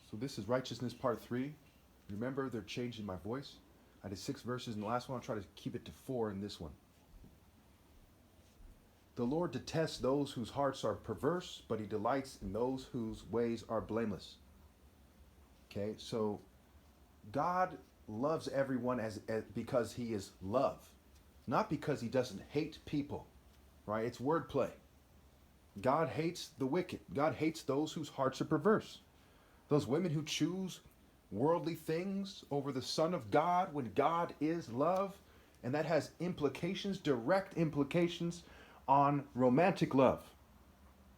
So this is righteousness part 3. Remember, they're changing my voice. I did 6 verses in the last one. I'll try to keep it to 4 in this one. The Lord detests those whose hearts are perverse, but he delights in those whose ways are blameless. Okay, so God loves everyone as because he is love, not because he doesn't hate people, right? It's wordplay. God hates the wicked. God hates those whose hearts are perverse. Those women who choose worldly things over the Son of God when God is love. And that has implications, direct implications on romantic love,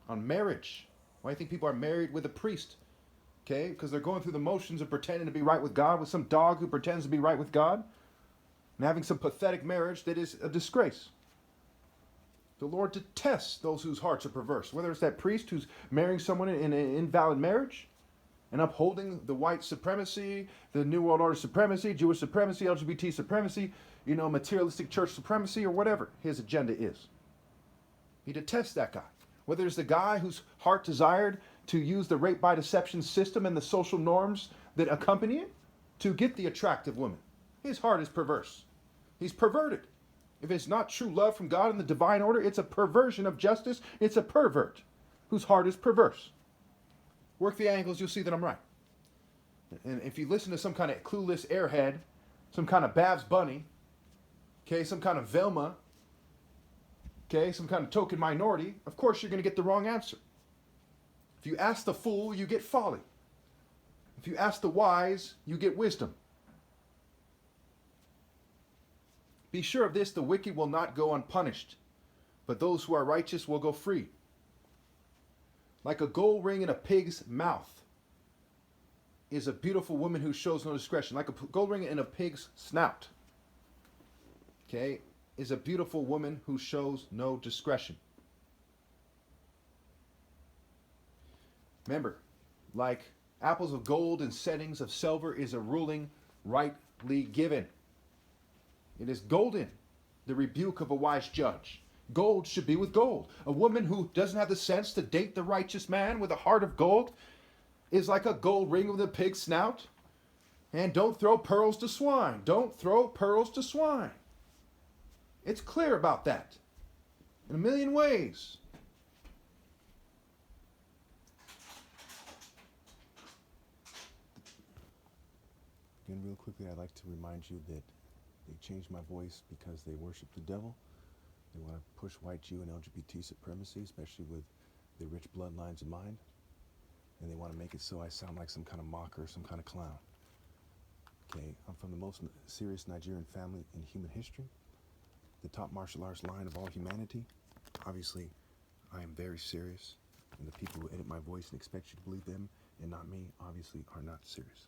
on marriage. Why do you think people are married with a priest? Okay, because they're going through the motions of pretending to be right with God with some dog who pretends to be right with God and having some pathetic marriage that is a disgrace. The Lord detests those whose hearts are perverse, whether it's that priest who's marrying someone in an invalid marriage and upholding the white supremacy, the New World Order supremacy, Jewish supremacy, LGBT supremacy, materialistic church supremacy, or whatever his agenda is. He detests that guy. Whether it's the guy whose heart desired to use the rape by deception system and the social norms that accompany it to get the attractive woman. His heart is perverse. He's perverted. If it's not true love from God and the divine order, it's a perversion of justice. It's a pervert whose heart is perverse. Work the angles, you'll see that I'm right. And if you listen to some kind of clueless airhead, some kind of Babs Bunny, okay, some kind of Velma, okay, some kind of token minority, of course you're going to get the wrong answer. If you ask the fool, you get folly. If you ask the wise, you get wisdom. Be sure of this, the wicked will not go unpunished, but those who are righteous will go free. Like a gold ring in a pig's mouth is a beautiful woman who shows no discretion. Like a gold ring in a pig's snout, okay, is a beautiful woman who shows no discretion. Remember, like apples of gold and settings of silver is a ruling rightly given. It is golden, the rebuke of a wise judge. Gold should be with gold. A woman who doesn't have the sense to date the righteous man with a heart of gold is like a gold ring with a pig's snout. And don't throw pearls to swine. Don't throw pearls to swine. It's clear about that in a million ways. Again, real quickly, I'd like to remind you that they changed my voice because they worship the devil. They want to push white Jew and LGBT supremacy, especially with the rich bloodlines in mind. And they want to make it so I sound like some kind of mocker, some kind of clown. Okay, I'm from the most serious Nigerian family in human history, the top martial arts line of all humanity. Obviously, I am very serious, and the people who edit my voice and expect you to believe them and not me, obviously, are not serious.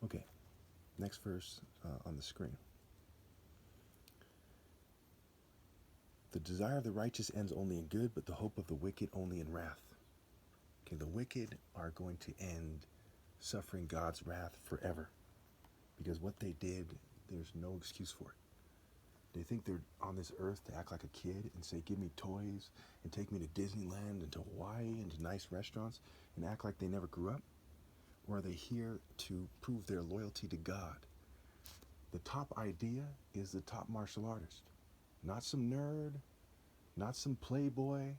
Okay, next verse on the screen. The desire of the righteous ends only in good, but the hope of the wicked only in wrath. Okay, the wicked are going to end suffering God's wrath forever. Because what they did, there's no excuse for it. They think they're on this earth to act like a kid and say, give me toys and take me to Disneyland and to Hawaii and to nice restaurants and act like they never grew up? Or are they here to prove their loyalty to God? The top idea is the top martial artist. Not some nerd, not some playboy,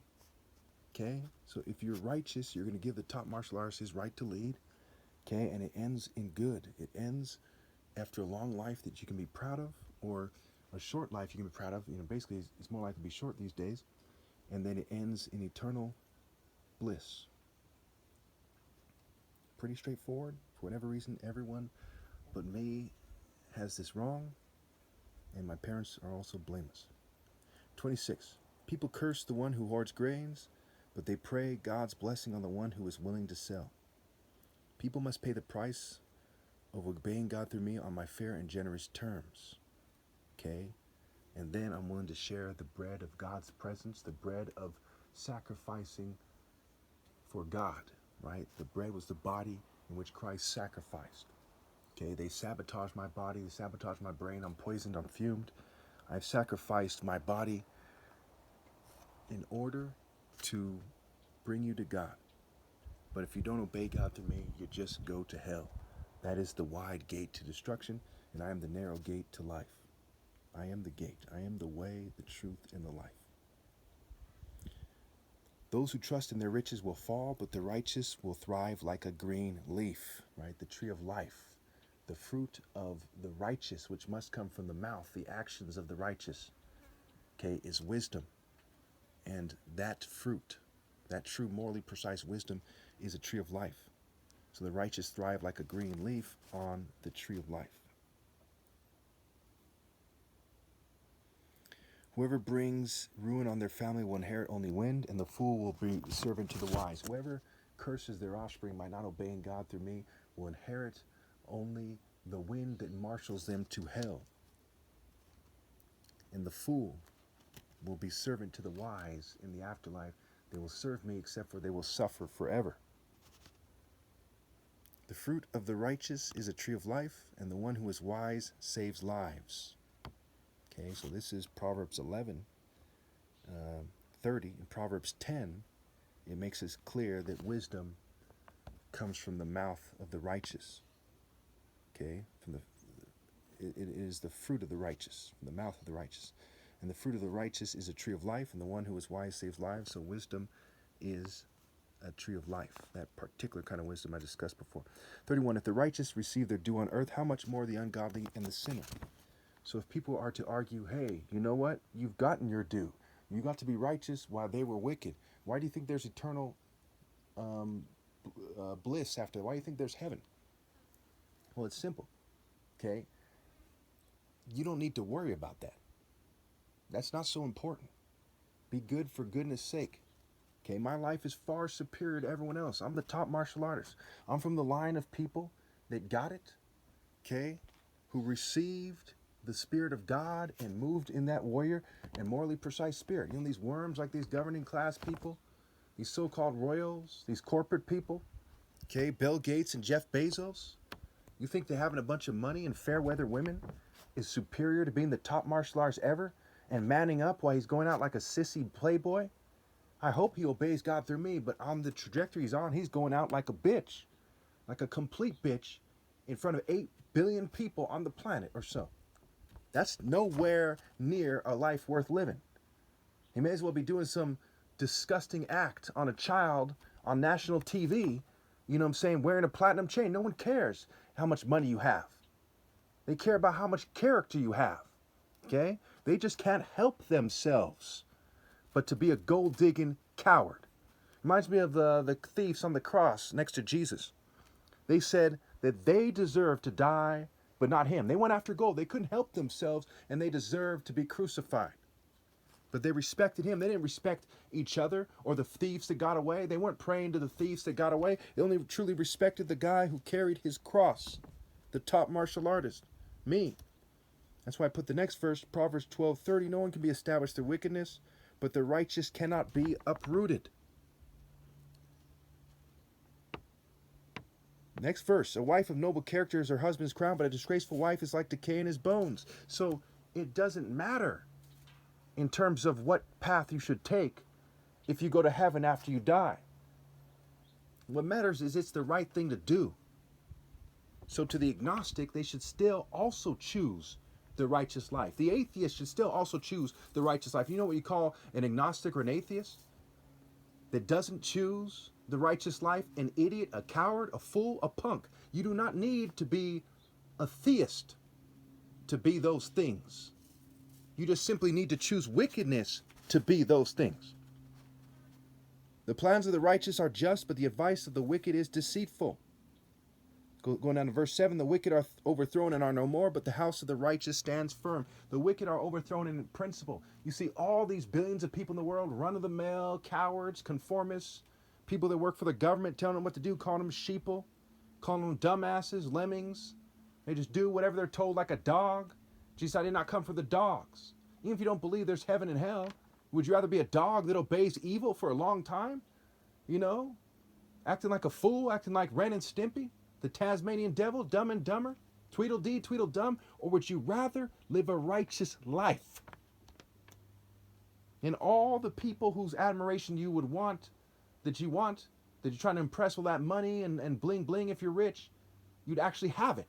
okay? So if you're righteous, you're going to give the top martial artist his right to lead, okay? And it ends in good. It ends after a long life that you can be proud of, or a short life you can be proud of. Basically, it's more likely to be short these days. And then it ends in eternal bliss. Pretty straightforward. For whatever reason, everyone but me has this wrong, and my parents are also blameless. 26. People curse the one who hoards grains, but they pray God's blessing on the one who is willing to sell. People must pay the price of obeying God through me on my fair and generous terms. Okay? And then I'm willing to share the bread of God's presence, the bread of sacrificing for God, right? The bread was the body in which Christ sacrificed. Okay? They sabotage my body, they sabotage my brain, I'm poisoned, I'm fumed. I've sacrificed my body in order to bring you to God. But if you don't obey God through me, you just go to hell. That is the wide gate to destruction, and I am the narrow gate to life. I am the gate. I am the way, the truth, and the life. Those who trust in their riches will fall, but the righteous will thrive like a green leaf, right? The tree of life, the fruit of the righteous, which must come from the mouth, the actions of the righteous, okay, is wisdom. And that fruit, that true morally precise wisdom, is a tree of life. So the righteous thrive like a green leaf on the tree of life. Whoever brings ruin on their family will inherit only wind, and the fool will be servant to the wise. Whoever curses their offspring by not obeying God through me will inherit only the wind that marshals them to hell. And the fool will be servant to the wise in the afterlife. They will serve me, except for they will suffer forever. The fruit of the righteous is a tree of life, and the one who is wise saves lives. Okay, so this is Proverbs 11, 30. In Proverbs 10, it makes us clear that wisdom comes from the mouth of the righteous. Okay, it is the fruit of the righteous, from the mouth of the righteous. And the fruit of the righteous is a tree of life, and the one who is wise saves lives. So wisdom is a tree of life, that particular kind of wisdom I discussed before. 31, if the righteous receive their due on earth, how much more the ungodly and the sinner? So if people are to argue, hey, you know what? You've gotten your due. You got to be righteous while they were wicked. Why do you think there's eternal bliss after that? Why do you think there's heaven? Well, it's simple, okay? You don't need to worry about that. That's not so important. Be good for goodness sake. Okay, my life is far superior to everyone else. I'm the top martial artist. I'm from the line of people that got it, okay, who received the Spirit of God and moved in that warrior and morally precise spirit. You know, these worms, like these governing class people, these so-called royals, these corporate people, okay, Bill Gates and Jeff Bezos, you think that having a bunch of money and fair weather women is superior to being the top martial artist ever and manning up while he's going out like a sissy playboy? I hope he obeys God through me, but on the trajectory he's on, he's going out like a bitch, like a complete bitch, in front of 8 billion people on the planet or so. That's nowhere near a life worth living. He may as well be doing some disgusting act on a child on national TV, you know what I'm saying, wearing a platinum chain. No one cares how much money you have. They care about how much character you have, okay? They just can't help themselves but to be a gold-digging coward. Reminds me of the thieves on the cross next to Jesus. They said that they deserved to die, but not him. They went after gold. They couldn't help themselves, and they deserved to be crucified. But they respected him. They didn't respect each other or the thieves that got away. They weren't praying to the thieves that got away. They only truly respected the guy who carried his cross, the top martial artist, me. That's why I put the next verse, Proverbs 12:30. No one can be established through wickedness, but the righteous cannot be uprooted. Next verse, a wife of noble character is her husband's crown, but a disgraceful wife is like decay in his bones. So it doesn't matter in terms of what path you should take if you go to heaven after you die. What matters is it's the right thing to do. So to the agnostic, they should still also choose the righteous life. The atheist should still also choose the righteous life. You know what you call an agnostic or an atheist that doesn't choose the righteous life? An idiot, a coward, a fool, a punk. You do not need to be a theist to be those things. You just simply need to choose wickedness to be those things. The plans of the righteous are just, but the advice of the wicked is deceitful. Going down to verse 7, the wicked are overthrown and are no more, but the house of the righteous stands firm. The wicked are overthrown in principle. You see all these billions of people in the world, run-of-the-mill, cowards, conformists, people that work for the government telling them what to do, calling them sheeple, calling them dumbasses, lemmings. They just do whatever they're told like a dog. Jesus, I did not come for the dogs. Even if you don't believe there's heaven and hell, would you rather be a dog that obeys evil for a long time? You know, acting like a fool, acting like Ren and Stimpy? The Tasmanian devil, Dumb and Dumber, Tweedledee, Tweedledum, or would you rather live a righteous life? And all the people whose admiration you would want, that you want, that you're trying to impress with that money and bling bling if you're rich, you'd actually have it.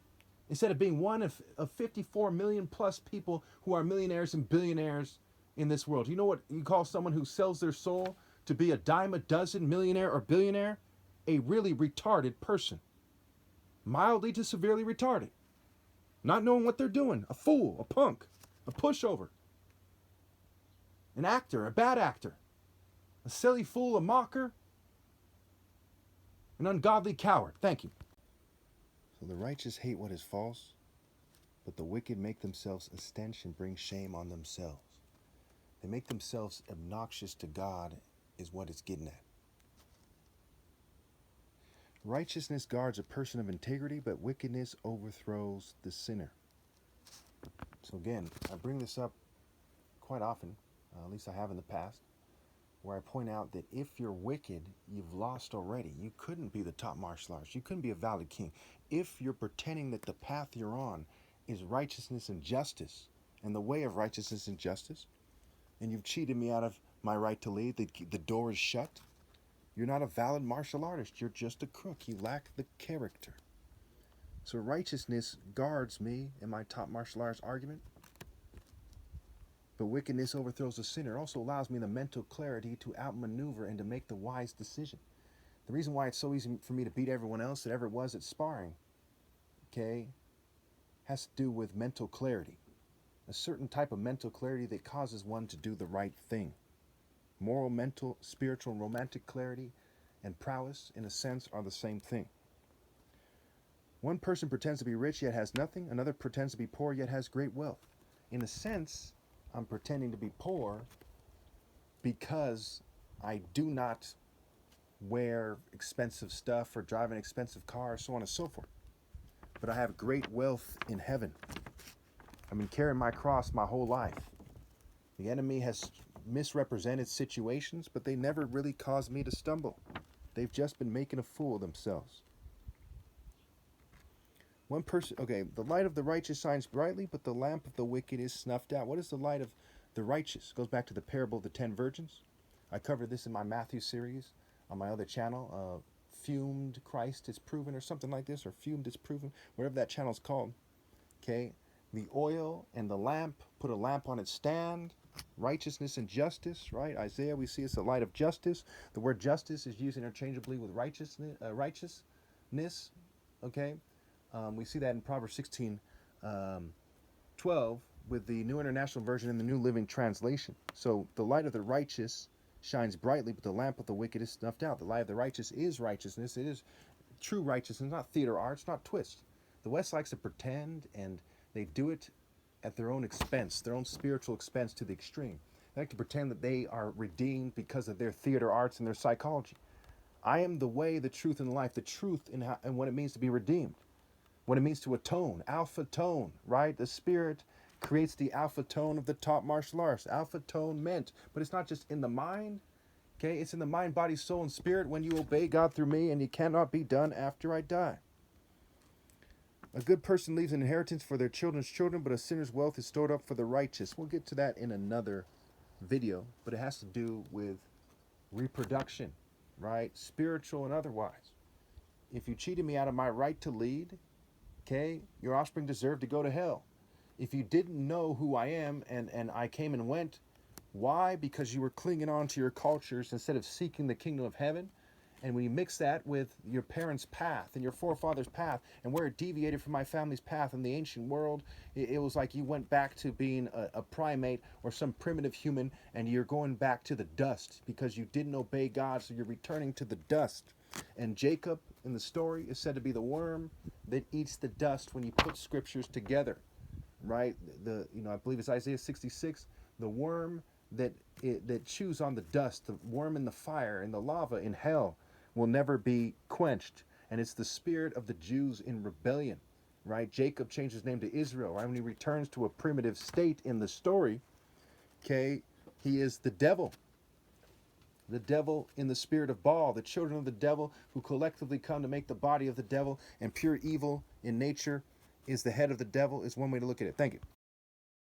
Instead of being one of 54 million plus people who are millionaires and billionaires in this world. You know what you call someone who sells their soul to be a dime a dozen millionaire or billionaire? A really retarded person. Mildly to severely retarded. Not knowing what they're doing. A fool, a punk, a pushover. An actor, a bad actor. A silly fool, a mocker. An ungodly coward. Thank you. So the righteous hate what is false, but the wicked make themselves a stench and bring shame on themselves. They make themselves obnoxious to God is what it's getting at. Righteousness guards a person of integrity, but wickedness overthrows the sinner. So again, I bring this up quite often, at least I have in the past, where I point out that if you're wicked, you've lost already. You couldn't be the top martial artist. You couldn't be a valid king. If you're pretending that the path you're on is righteousness and justice, and the way of righteousness and justice, and you've cheated me out of my right to lead, the door is shut, you're not a valid martial artist. You're just a crook. You lack the character. So righteousness guards me in my top martial arts argument, but wickedness overthrows the sinner. It also allows me the mental clarity to outmaneuver and to make the wise decision. The reason why it's so easy for me to beat everyone else that ever was at sparring, okay, has to do with mental clarity. A certain type of mental clarity that causes one to do the right thing. Moral, mental, spiritual, and romantic clarity and prowess, in a sense, are the same thing. One person pretends to be rich yet has nothing. Another pretends to be poor yet has great wealth. In a sense, I'm pretending to be poor because I do not wear expensive stuff or drive an expensive car, so on and so forth. But I have great wealth in heaven. I've been carrying my cross my whole life. The enemy has misrepresented situations, but they never really caused me to stumble. They've just been making a fool of themselves. One person, okay, the light of the righteous shines brightly, but the lamp of the wicked is snuffed out. What is the light of the righteous? It goes back to the parable of the 10 virgins. I covered this in my Matthew series on my other channel. Fumed Christ is proven, or something like this, or fumed is proven, whatever that channel is called. Okay, the oil and the lamp, put a lamp on its stand. Righteousness and justice, right? Isaiah, we see it's the light of justice. The word justice is used interchangeably with righteousness. Okay, we see that in Proverbs 16:12 with the New International Version and the New Living Translation. So the light of the righteous shines brightly, but the lamp of the wicked is snuffed out. The light of the righteous is righteousness. It is true righteousness, not theater arts, not twists. The West likes to pretend, and they do it at their own expense, their own spiritual expense to the extreme. They like to pretend that they are redeemed because of their theater arts and their psychology. I am the way, the truth, and the life. The truth in how, and what it means to be redeemed. What it means to atone. Alpha tone, right? The Spirit creates the alpha tone of the top martial arts. Alpha tone meant. But it's not just in the mind. Okay? It's in the mind, body, soul, and spirit when you obey God through me, and it cannot be done after I die. A good person leaves an inheritance for their children's children, but a sinner's wealth is stored up for the righteous. We'll get to that in another video, but it has to do with reproduction, right? Spiritual and otherwise. If you cheated me out of my right to lead, okay, your offspring deserve to go to hell. If you didn't know who I am and I came and went, why? Because you were clinging on to your cultures instead of seeking the kingdom of heaven. And when you mix that with your parents' path and your forefathers' path, and where it deviated from my family's path in the ancient world, it was like you went back to being a primate or some primitive human, and you're going back to the dust because you didn't obey God, so you're returning to the dust. And Jacob in the story is said to be the worm that eats the dust when you put scriptures together, right? I believe it's Isaiah 66, the worm that chews on the dust, the worm in the fire, in the lava, in hell, will never be quenched. And it's the spirit of the Jews in rebellion, right? Jacob changed his name to Israel, right? When he returns to a primitive state in the story, okay, he is the devil in the spirit of Baal, the children of the devil who collectively come to make the body of the devil, and pure evil in nature is the head of the devil, is one way to look at it. Thank you.